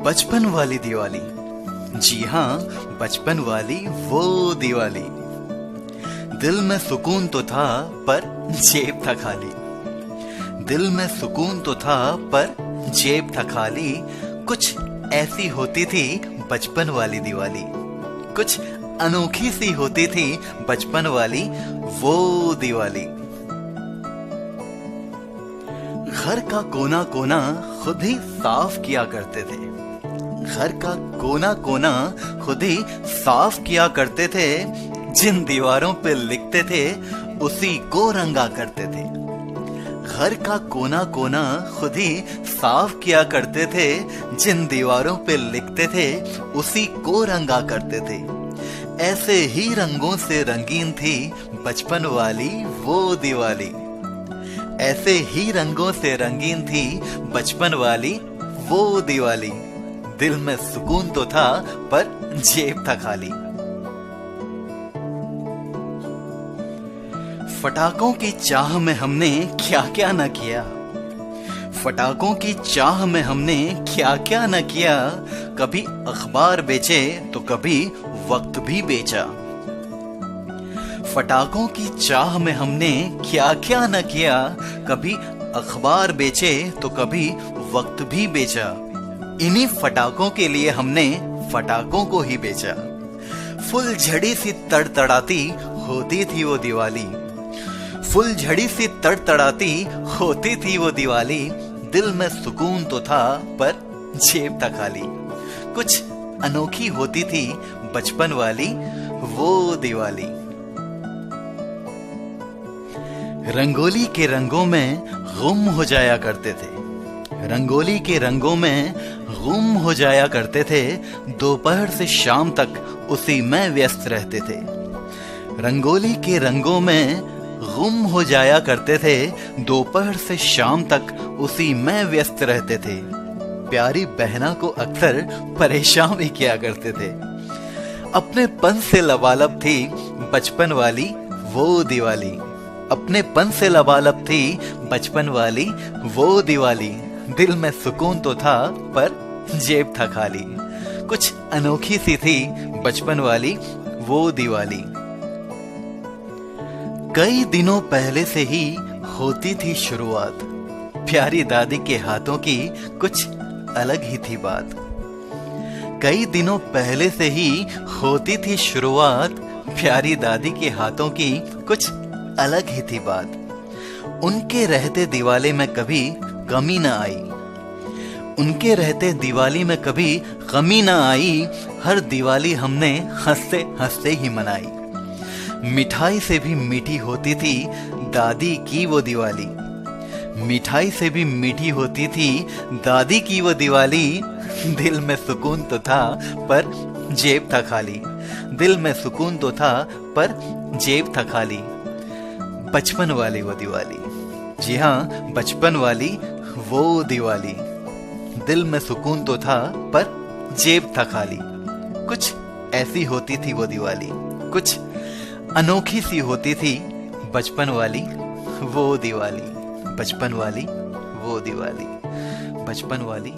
बचपन वाली दिवाली। जी हाँ, बचपन वाली वो दिवाली। दिल में सुकून तो था पर जेब था खाली। दिल में सुकून तो था पर जेब था खाली। कुछ ऐसी होती थी बचपन वाली दिवाली। कुछ अनोखी सी होती थी बचपन वाली वो दिवाली। घर का कोना कोना खुद ही साफ किया करते थे। घर का कोना कोना खुद ही साफ किया करते थे। जिन दीवारों पे लिखते थे उसी को रंगा करते थे। घर का कोना कोना खुद ही साफ किया करते थे। जिन दीवारों पे लिखते थे उसी को रंगा करते थे। ऐसे ही रंगों से रंगीन थी बचपन वाली वो दिवाली। ऐसे ही रंगों से रंगीन थी बचपन वाली वो दिवाली। दिल में सुकून तो था पर जेब था खाली। फटाकों की चाह में हमने क्या क्या न किया। फटाकों की चाह में हमने क्या क्या न किया। कभी अखबार बेचे तो कभी वक्त भी बेचा। फटाकों की चाह में हमने क्या क्या न किया। कभी अखबार बेचे तो कभी वक्त भी बेचा। इन्हीं फटाकों के लिए हमने फटाकों को ही बेचा। फुलझड़ी सी तड़तड़ाती होती थी वो दिवाली। फुलझड़ी सी तड़तड़ाती होती थी वो दिवाली। दिल में सुकून तो था पर जेब था खाली। कुछ अनोखी होती थी बचपन वाली वो दिवाली। रंगोली के रंगों में गुम हो जाया करते थे। रंगोली के रंगों में गुम हो जाया करते थे। दोपहर से शाम तक उसी में व्यस्त रहते थे। रंगोली के रंगों में गुम हो जाया करते थे। दोपहर से शाम तक उसी में व्यस्त रहते थे। प्यारी बहना को अक्सर परेशान भी किया करते थे। अपने पन से लबालब थी बचपन वाली वो दिवाली। अपने पन से लबालब थी बचपन वाली वो दिवाली। दिल में सुकून तो था पर जेब था खाली। कुछ अनोखी सी थी बचपन वाली वो दिवाली। कई दिनों पहले से ही होती थी शुरुआत। प्यारी दादी के हाथों की कुछ अलग ही थी बात। कई दिनों पहले से ही होती थी शुरुआत। प्यारी दादी के हाथों की कुछ अलग ही थी बात। उनके रहते दिवाली में कभी कमी न आई। उनके रहते दिवाली में कभी कमी न आई। हर दिवाली हमने हंसते हंसते ही मनाई। मिठाई से भी मीठी होती थी दादी की वो दिवाली। मिठाई से भी मीठी होती थी दादी की वो दिवाली। दिल में सुकून तो था पर जेब था खाली। दिल में सुकून तो था पर जेब था खाली। बचपन वाली वो दिवाली। जी हाँ, बचपन वाली वो दिवाली। दिल में सुकून तो था पर जेब था खाली। कुछ ऐसी होती थी वो दिवाली। कुछ अनोखी सी होती थी बचपन वाली वो दिवाली। बचपन वाली वो दिवाली। बचपन वाली